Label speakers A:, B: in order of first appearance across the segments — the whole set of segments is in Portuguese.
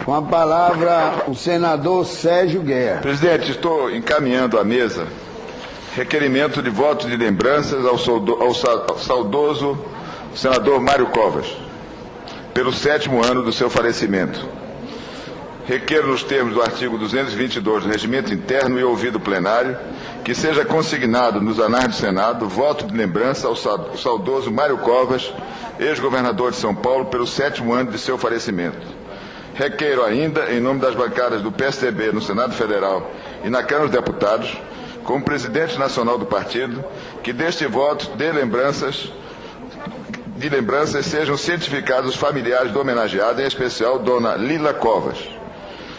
A: Com a palavra, o senador Sérgio Guerra.
B: Presidente, estou encaminhando à mesa requerimento de voto de lembranças ao saudoso senador Mário Covas, pelo 7º ano do seu falecimento. Requeiro, nos termos do artigo 222 do Regimento Interno e ouvido plenário, que seja consignado nos anais do Senado voto de lembrança ao saudoso Mário Covas, ex-governador de São Paulo, pelo 7º ano de seu falecimento. Requeiro ainda, em nome das bancadas do PSDB no Senado Federal e na Câmara dos Deputados, como presidente nacional do partido, que deste voto de lembranças sejam cientificados os familiares do homenageado, em especial Dona Lila Covas.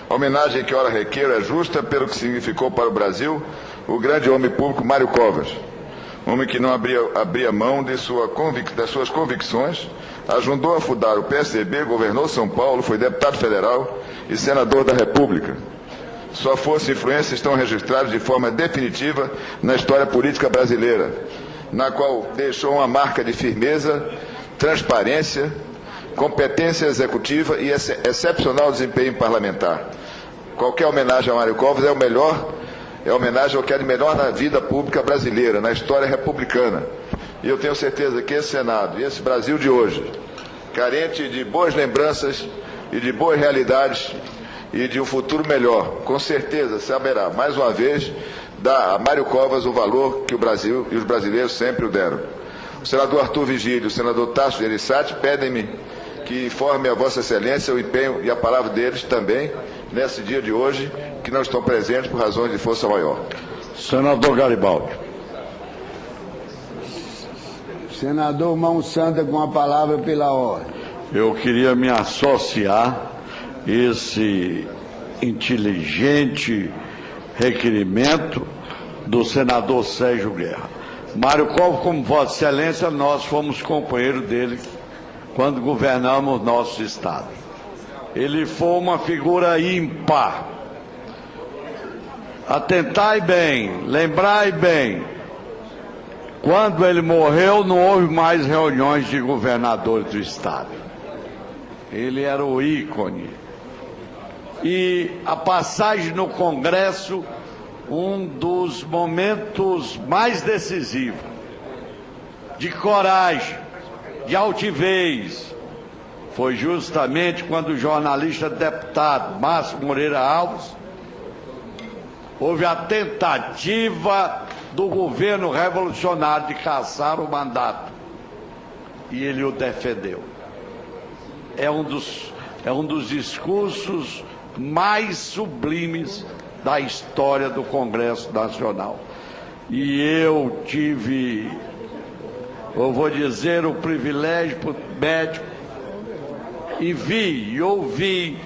B: A homenagem que ora requeiro é justa pelo que significou para o Brasil o grande homem público Mário Covas, homem que não abria mão das suas convicções, ajudou a fundar o PSDB, governou São Paulo, foi deputado federal e senador da República. Sua força e influência estão registrados de forma definitiva na história política brasileira, na qual deixou uma marca de firmeza, transparência, competência executiva e excepcional desempenho parlamentar. Qualquer homenagem a Mário Covas é homenagem ao que há de melhor na vida pública brasileira, na história republicana. E eu tenho certeza que esse Senado e esse Brasil de hoje, carente de boas lembranças e de boas realidades e de um futuro melhor, com certeza saberá, mais uma vez, dar a Mário Covas o valor que o Brasil e os brasileiros sempre o deram. O senador Arthur Vigílio e o senador Tasso Gereissati pedem-me que informe a Vossa Excelência o empenho e a palavra deles também, nesse dia de hoje, que não estão presentes por razões de força maior.
C: Senador Garibaldi.
A: Senador Mão Santa, com a palavra pela ordem.
C: Eu queria me associar a esse inteligente requerimento do senador Sérgio Guerra. Mário Covas, como Vossa Excelência, nós fomos companheiros dele quando governamos nosso estado. Ele foi uma figura ímpar. Atentai bem, lembrai bem, quando ele morreu não houve mais reuniões de governadores do estado. Ele era o ícone. E a passagem no Congresso, um dos momentos mais decisivos, de coragem, de altivez, foi justamente quando o jornalista deputado Márcio Moreira Alves houve a tentativa do governo revolucionário de cassar o mandato e ele o defendeu. É um dos discursos mais sublimes da história do Congresso Nacional. E eu tive, eu vou dizer, o privilégio médico e vi, e ouvi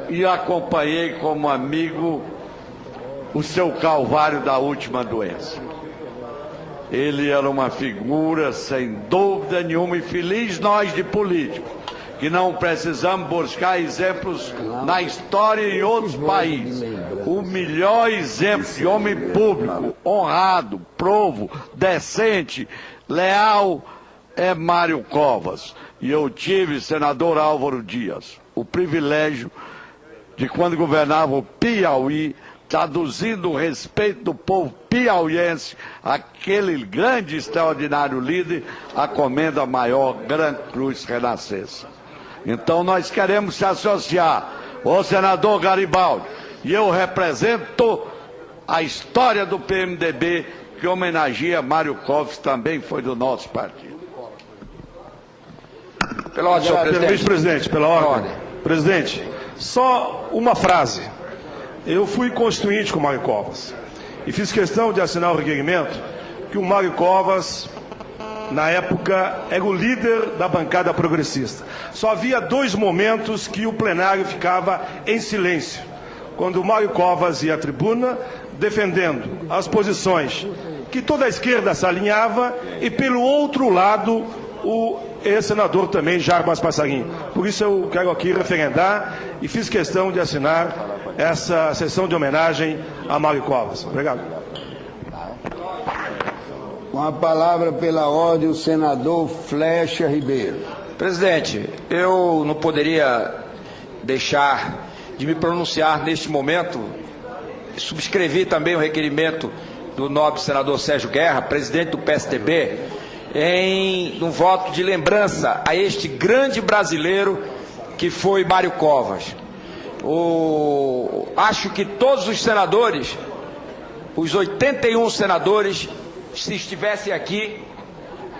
C: e acompanhei como amigo o seu calvário da última doença. Ele era uma figura, sem dúvida nenhuma, e feliz nós de políticos, que não precisamos buscar exemplos na história e em outros países. O melhor exemplo de homem público, honrado, provo, decente, leal, é Mário Covas. E eu tive, senador Álvaro Dias, o privilégio de, quando governava o Piauí, traduzindo o respeito do povo piauiense, aquele grande e extraordinário líder, a comenda maior, Gran Cruz Renascença. Então nós queremos se associar ao senador Garibaldi, e eu represento a história do PMDB, que homenageia Mário Covas, também foi do nosso partido.
D: Pela ordem, senhor presidente. Vice-presidente, pela ordem. Presidente, só uma frase. Eu fui constituinte com o Mário Covas e fiz questão de assinar o requerimento que o Mário Covas, na época, era o líder da bancada progressista. Só havia 2 momentos que o plenário ficava em silêncio. Quando o Mário Covas ia à tribuna, defendendo as posições que toda a esquerda se alinhava, e pelo outro lado, o ex-senador também, Jarbas Passarinho. Por isso eu quero aqui referendar e fiz questão de assinar essa sessão de homenagem a Mário Covas. Obrigado.
A: Com a palavra pela ordem, o senador Flecha Ribeiro.
E: Presidente, eu não poderia deixar de me pronunciar neste momento. Subscrevi também o requerimento do nobre senador Sérgio Guerra, presidente do PSDB, em um voto de lembrança a este grande brasileiro que foi Mário Covas. Acho que todos os senadores, os 81 senadores, se estivessem aqui,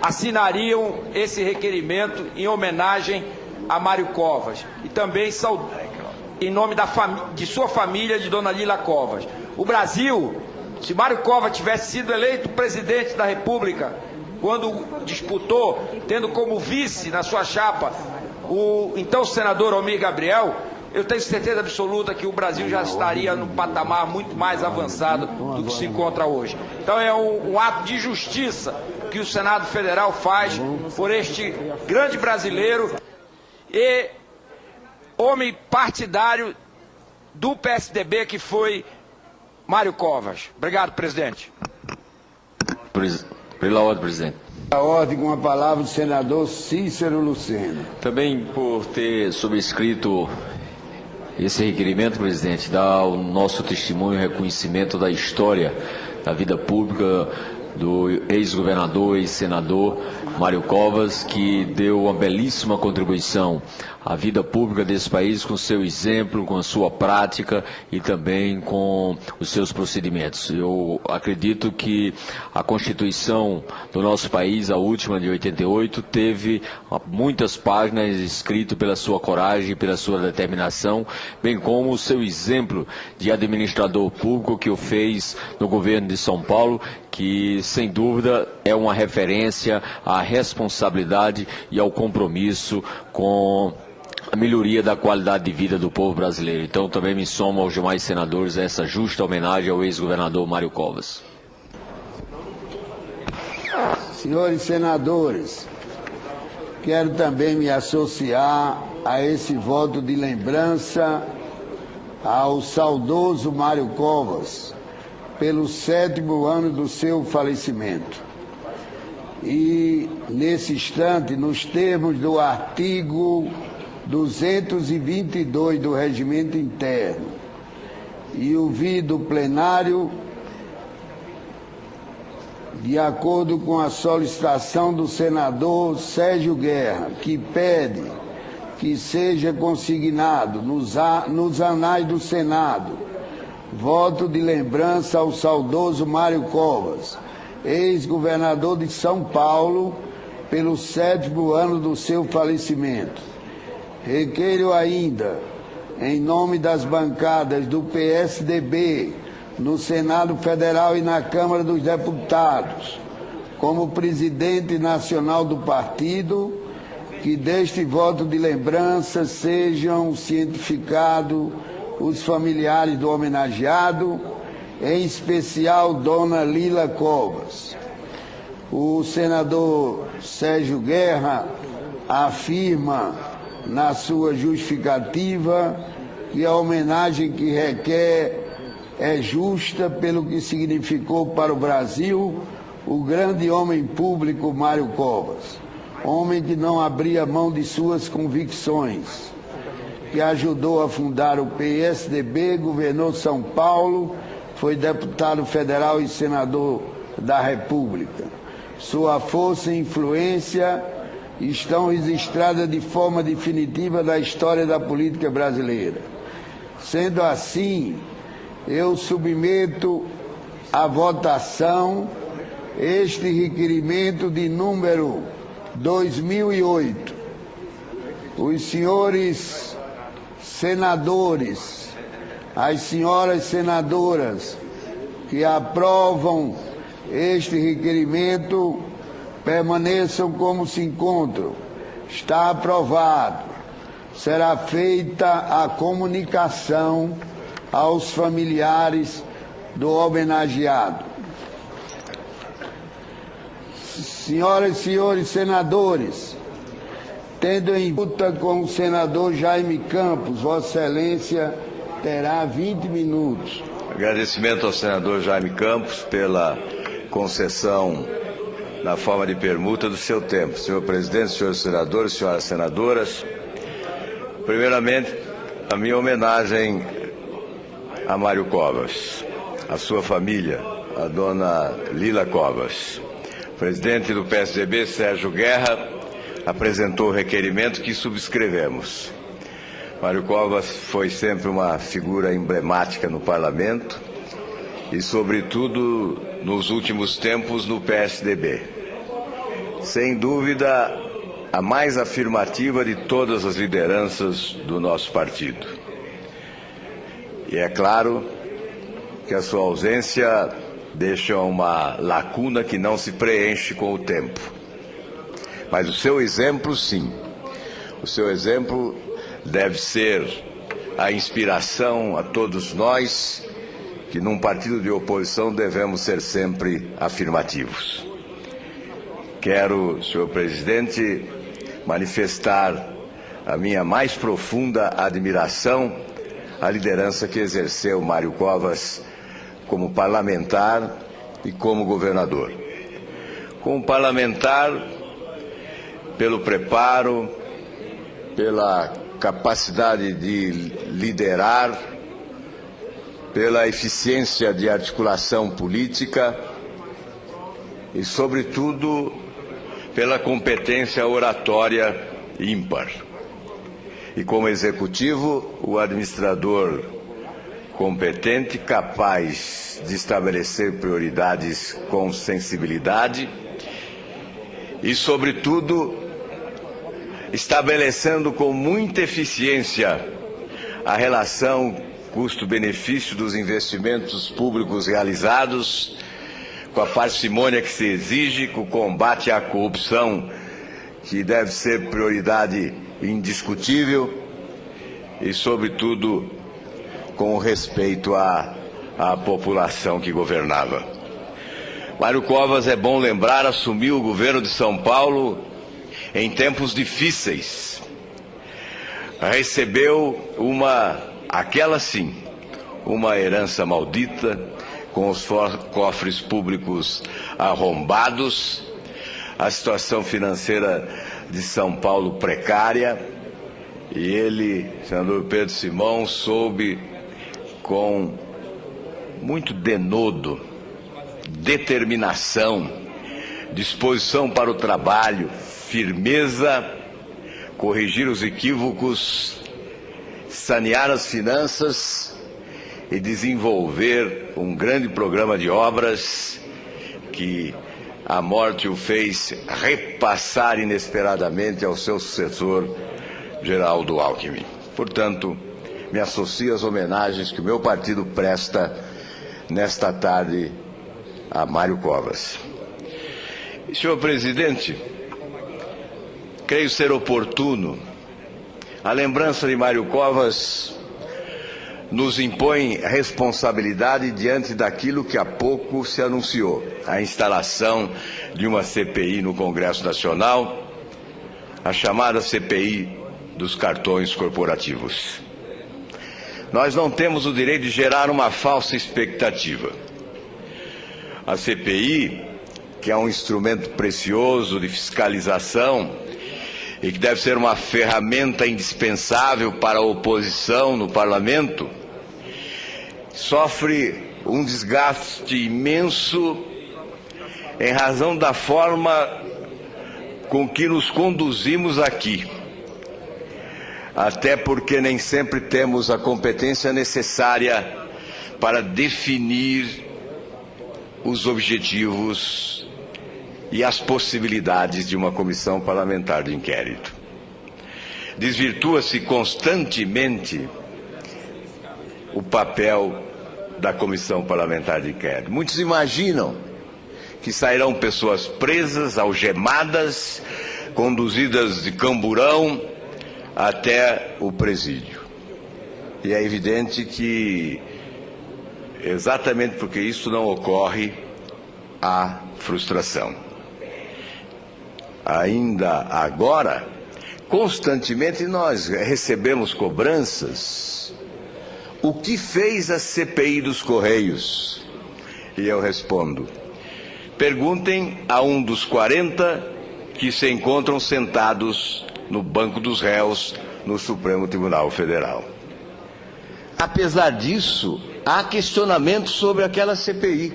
E: assinariam esse requerimento em homenagem a Mário Covas e também em nome de sua família, de Dona Lila Covas. O Brasil, se Mário Covas tivesse sido eleito presidente da República, quando disputou, tendo como vice na sua chapa o então senador Almir Gabriel, eu tenho certeza absoluta que o Brasil já estaria num patamar muito mais avançado do que se encontra hoje. Então é um ato de justiça que o Senado Federal faz por este grande brasileiro e homem partidário do PSDB que foi Mário Covas. Obrigado, presidente.
F: Pela ordem, presidente.
A: A ordem com a palavra do senador Cícero Lucena.
F: Também por ter subscrito esse requerimento, presidente, dá o nosso testemunho e reconhecimento da história da vida pública do ex-governador e senador Mário Covas, que deu uma belíssima contribuição à vida pública desse país com seu exemplo, com a sua prática e também com os seus procedimentos. Eu acredito que a Constituição do nosso país, a última de 88, teve muitas páginas escritas pela sua coragem, pela sua determinação, bem como o seu exemplo de administrador público que o fez no governo de São Paulo, que sem dúvida é uma referência à responsabilidade e ao compromisso com a melhoria da qualidade de vida do povo brasileiro. Então também me somo aos demais senadores a essa justa homenagem ao ex-governador Mário Covas.
A: Senhores senadores, quero também me associar a esse voto de lembrança ao saudoso Mário Covas, pelo 7º ano do seu falecimento. E, nesse instante, nos termos do artigo 222 do Regimento Interno, e ouvido o plenário, de acordo com a solicitação do senador Sérgio Guerra, que pede que seja consignado nos anais do Senado voto de lembrança ao saudoso Mário Covas, ex-governador de São Paulo, pelo 7º ano do seu falecimento. Requeiro ainda, em nome das bancadas do PSDB, no Senado Federal e na Câmara dos Deputados, como presidente nacional do partido, que deste voto de lembrança sejam cientificados os familiares do homenageado, em especial Dona Lila Covas. O senador Sérgio Guerra afirma na sua justificativa que a homenagem que requer é justa pelo que significou para o Brasil o grande homem público Mário Covas, homem que não abria mão de suas convicções, que ajudou a fundar o PSDB, governou São Paulo, foi deputado federal e senador da República. Sua força e influência estão registradas de forma definitiva na história da política brasileira. Sendo assim, eu submeto à votação este requerimento de número 2008. Os senhores senadores, as senhoras senadoras que aprovam este requerimento, permaneçam como se encontram. Está aprovado. Será feita a comunicação aos familiares do homenageado. Senhoras e senhores senadores, tendo em luta com o senador Jaime Campos, Vossa Excelência terá 20 minutos.
G: Agradecimento ao senador Jaime Campos pela concessão na forma de permuta do seu tempo. Senhor presidente, senhores senadores, senhoras senadoras, primeiramente, a minha homenagem a Mário Covas, a sua família, a dona Lila Covas. O presidente do PSDB, Sérgio Guerra, apresentou o requerimento que subscrevemos. Mário Covas foi sempre uma figura emblemática no parlamento e, sobretudo, nos últimos tempos no PSDB. Sem dúvida, a mais afirmativa de todas as lideranças do nosso partido. E é claro que a sua ausência deixa uma lacuna que não se preenche com o tempo. Mas o seu exemplo, sim. O seu exemplo deve ser a inspiração a todos nós que, num partido de oposição, devemos ser sempre afirmativos. Quero, senhor presidente, manifestar a minha mais profunda admiração à liderança que exerceu Mário Covas como parlamentar e como governador. Como parlamentar, pelo preparo, pela capacidade de liderar, pela eficiência de articulação política e, sobretudo, pela competência oratória ímpar. E como executivo, o administrador competente, capaz de estabelecer prioridades com sensibilidade e, sobretudo, estabelecendo com muita eficiência a relação custo-benefício dos investimentos públicos realizados, com a parcimônia que se exige, com o combate à corrupção, que deve ser prioridade indiscutível, e, sobretudo, com o respeito à população que governava. Mário Covas, é bom lembrar, assumiu o governo de São Paulo em tempos difíceis. Recebeu aquela sim, uma herança maldita, com os cofres públicos arrombados, a situação financeira de São Paulo precária, e ele, senador Pedro Simão, soube com muito denodo, determinação, disposição para o trabalho, firmeza, corrigir os equívocos, sanear as finanças e desenvolver um grande programa de obras que a morte o fez repassar inesperadamente ao seu sucessor, Geraldo Alckmin. Portanto, me associo às homenagens que o meu partido presta nesta tarde a Mário Covas. Senhor presidente, creio ser oportuno. A lembrança de Mário Covas nos impõe responsabilidade diante daquilo que há pouco se anunciou, a instalação de uma CPI no Congresso Nacional, a chamada CPI dos cartões corporativos. Nós não temos o direito de gerar uma falsa expectativa. A CPI, que é um instrumento precioso de fiscalização e que deve ser uma ferramenta indispensável para a oposição no parlamento, sofre um desgaste imenso em razão da forma com que nos conduzimos aqui. Até porque nem sempre temos a competência necessária para definir os objetivos e as possibilidades de uma comissão parlamentar de inquérito. Desvirtua-se constantemente o papel da comissão parlamentar de inquérito. Muitos imaginam que sairão pessoas presas, algemadas, conduzidas de camburão até o presídio. E é evidente que, exatamente porque isso não ocorre, há frustração. Ainda agora, constantemente nós recebemos cobranças. O que fez a CPI dos Correios? E eu respondo: Perguntem a um dos 40 que se encontram sentados no banco dos réus no Supremo Tribunal Federal. Apesar disso, há questionamentos sobre aquela CPI.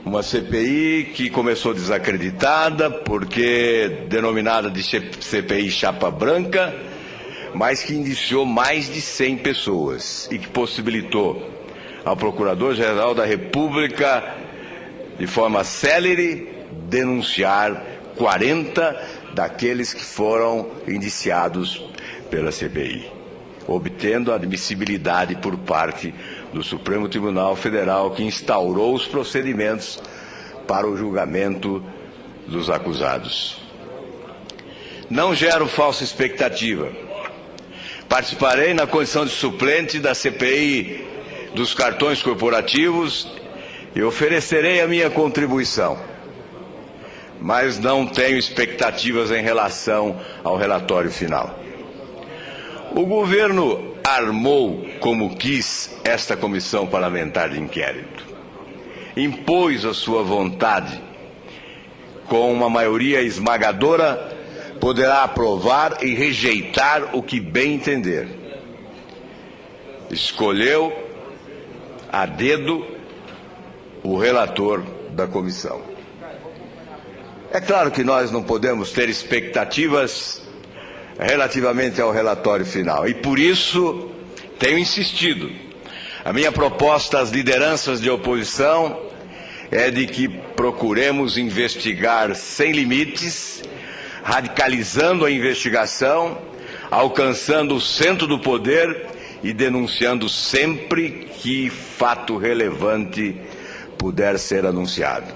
G: Uma CPI que começou desacreditada, porque denominada de CPI Chapa Branca, mas que indiciou mais de 100 pessoas e que possibilitou ao Procurador-Geral da República, de forma célere, denunciar 40 daqueles que foram indiciados pela CPI, obtendo a admissibilidade por parte do Supremo Tribunal Federal, que instaurou os procedimentos para o julgamento dos acusados. Não gero falsa expectativa. Participarei na condição de suplente da CPI dos cartões corporativos e oferecerei a minha contribuição, mas não tenho expectativas em relação ao relatório final. O governo armou como quis esta comissão parlamentar de inquérito. Impôs a sua vontade. Com uma maioria esmagadora, poderá aprovar e rejeitar o que bem entender. Escolheu a dedo o relator da comissão. É claro que nós não podemos ter expectativas relativamente ao relatório final, e por isso tenho insistido. A minha proposta às lideranças de oposição é de que procuremos investigar sem limites, radicalizando a investigação, alcançando o centro do poder e denunciando sempre que fato relevante puder ser anunciado.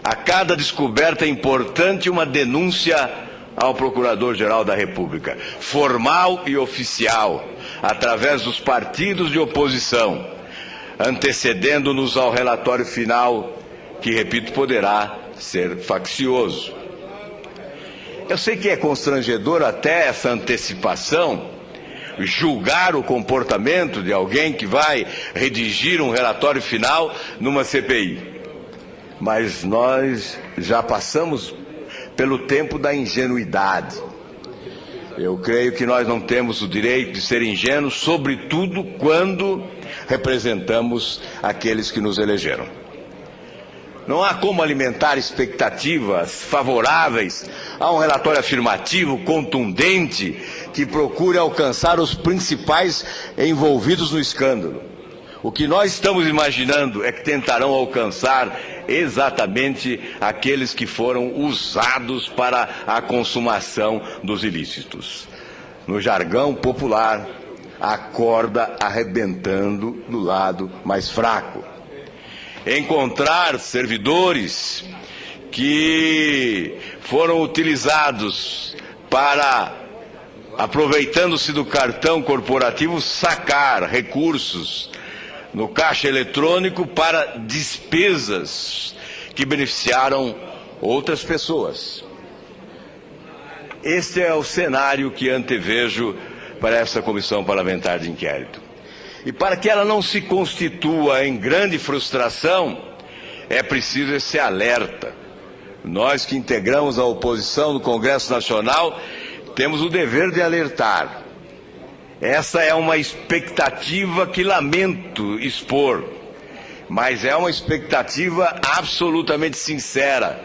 G: A cada descoberta importante, uma denúncia ao Procurador-Geral da República, formal e oficial, através dos partidos de oposição, antecedendo-nos ao relatório final, que, repito, poderá ser faccioso. Eu sei que é constrangedor até essa antecipação, julgar o comportamento de alguém que vai redigir um relatório final numa CPI. Mas nós já passamos pelo tempo da ingenuidade. Eu creio que nós não temos o direito de ser ingênuos, sobretudo quando representamos aqueles que nos elegeram. Não há como alimentar expectativas favoráveis a um relatório afirmativo, contundente, que procure alcançar os principais envolvidos no escândalo. O que nós estamos imaginando é que tentarão alcançar exatamente aqueles que foram usados para a consumação dos ilícitos. No jargão popular, a corda arrebentando do lado mais fraco. Encontrar servidores que foram utilizados para, aproveitando-se do cartão corporativo, sacar recursos no caixa eletrônico para despesas que beneficiaram outras pessoas. Este é o cenário que antevejo para essa comissão parlamentar de inquérito. E para que ela não se constitua em grande frustração, é preciso esse alerta. Nós que integramos a oposição no Congresso Nacional temos o dever de alertar. Essa é uma expectativa que lamento expor, mas é uma expectativa absolutamente sincera,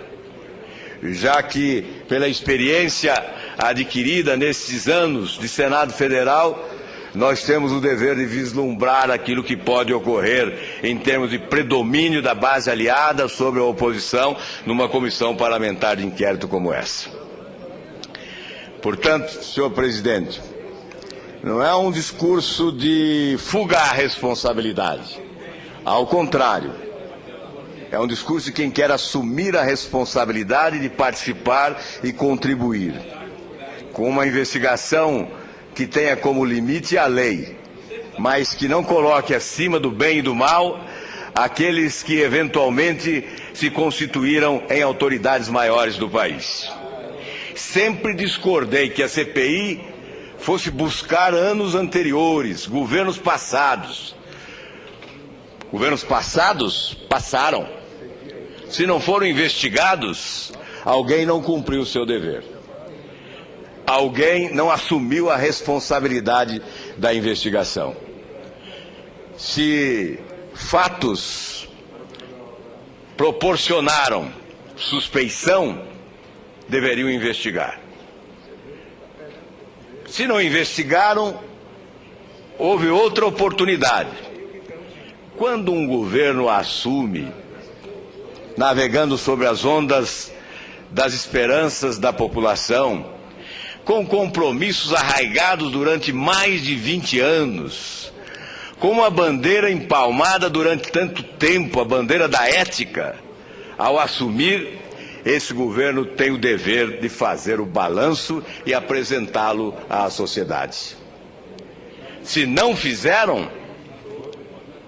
G: já que, pela experiência adquirida nesses anos de Senado Federal, nós temos o dever de vislumbrar aquilo que pode ocorrer em termos de predomínio da base aliada sobre a oposição numa comissão parlamentar de inquérito como essa. Portanto, senhor presidente, não é um discurso de fuga à responsabilidade. Ao contrário, é um discurso de quem quer assumir a responsabilidade de participar e contribuir com uma investigação que tenha como limite a lei, mas que não coloque acima do bem e do mal aqueles que eventualmente se constituíram em autoridades maiores do país. Sempre discordei que a CPI fosse buscar anos anteriores, governos passados. Governos passados passaram. Se não foram investigados, alguém não cumpriu o seu dever. Alguém não assumiu a responsabilidade da investigação. Se fatos proporcionaram suspeição, deveriam investigar. Se não investigaram, houve outra oportunidade. Quando um governo assume, navegando sobre as ondas das esperanças da população, com compromissos arraigados durante mais de 20 anos, com uma bandeira empalmada durante tanto tempo, a bandeira da ética, ao assumir, esse governo tem o dever de fazer o balanço e apresentá-lo à sociedade. Se não fizeram,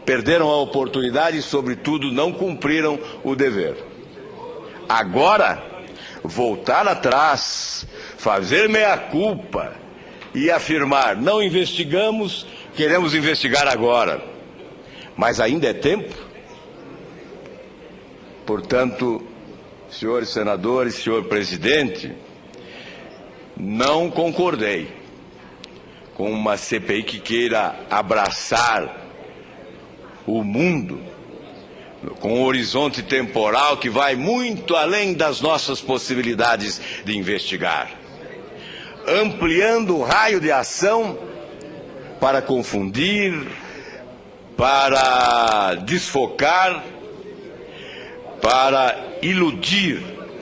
G: perderam a oportunidade e, sobretudo, não cumpriram o dever. Agora, voltar atrás, fazer meia-culpa e afirmar, não investigamos, queremos investigar agora. Mas ainda é tempo? Portanto, senhores senadores, senhor presidente, não concordei com uma CPI que queira abraçar o mundo com um horizonte temporal que vai muito além das nossas possibilidades de investigar, ampliando o raio de ação para confundir, para desfocar, para iludir,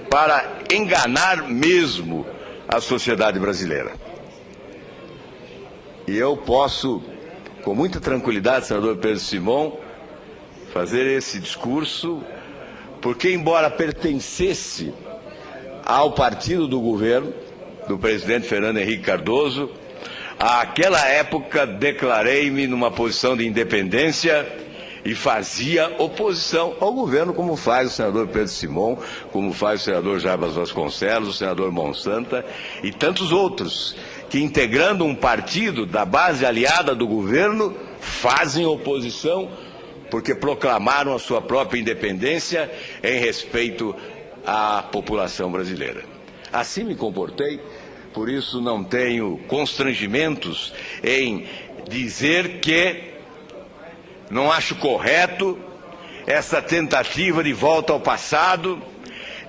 G: para enganar mesmo a sociedade brasileira. E eu posso, com muita tranquilidade, senador Pedro Simão, fazer esse discurso, porque, embora pertencesse ao partido do governo, do presidente Fernando Henrique Cardoso, àquela época declarei-me numa posição de independência e fazia oposição ao governo, como faz o senador Pedro Simão, como faz o senador Jarbas Vasconcelos, o senador Monsanta e tantos outros, que, integrando um partido da base aliada do governo, fazem oposição porque proclamaram a sua própria independência em respeito à população brasileira. Assim me comportei, por isso não tenho constrangimentos em dizer que não acho correto essa tentativa de volta ao passado,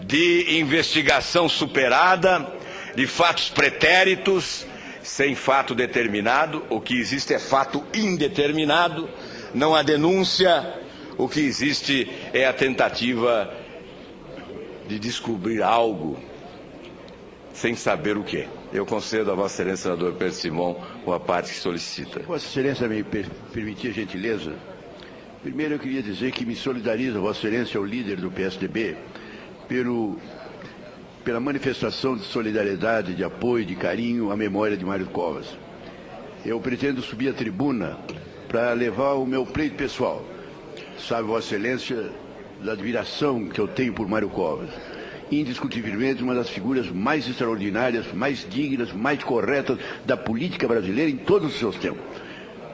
G: de investigação superada, de fatos pretéritos, sem fato determinado. O que existe é fato indeterminado, não há denúncia, o que existe é a tentativa de descobrir algo sem saber o que. Eu concedo a Vossa Excelência, senador Pedro Simão, uma parte que solicita.
H: Vossa Excelência me permitir a gentileza. Primeiro eu queria dizer que me solidarizo, Vossa Excelência, ao líder do PSDB, pela manifestação de solidariedade, de apoio, de carinho à memória de Mário Covas. Eu pretendo subir à tribuna para levar o meu pleito pessoal. Sabe, Vossa Excelência, da admiração que eu tenho por Mário Covas. Indiscutivelmente uma das figuras mais extraordinárias, mais dignas, mais corretas da política brasileira em todos os seus tempos.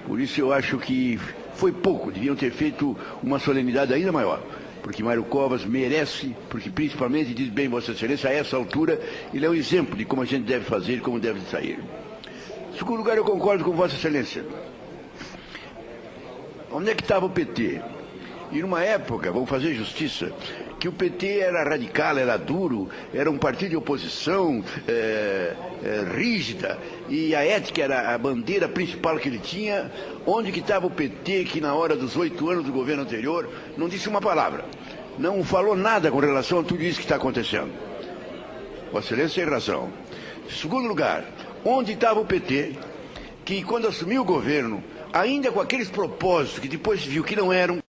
H: Por isso eu acho que foi pouco, deviam ter feito uma solenidade ainda maior, porque Mário Covas merece, porque principalmente, diz bem Vossa Excelência, a essa altura, ele é um exemplo de como a gente deve fazer e como deve sair. Em segundo lugar, eu concordo com Vossa Excelência. Onde é que estava o PT? E numa época, vamos fazer justiça, que o PT era radical, era duro, era um partido de oposição rígida, e a ética era a bandeira principal que ele tinha. Onde que estava o PT que na hora dos 8 anos do governo anterior não disse uma palavra, não falou nada com relação a tudo isso que está acontecendo? Vossa Excelência tem razão. Em segundo lugar, onde estava o PT que, quando assumiu o governo, ainda com aqueles propósitos que depois se viu que não eram,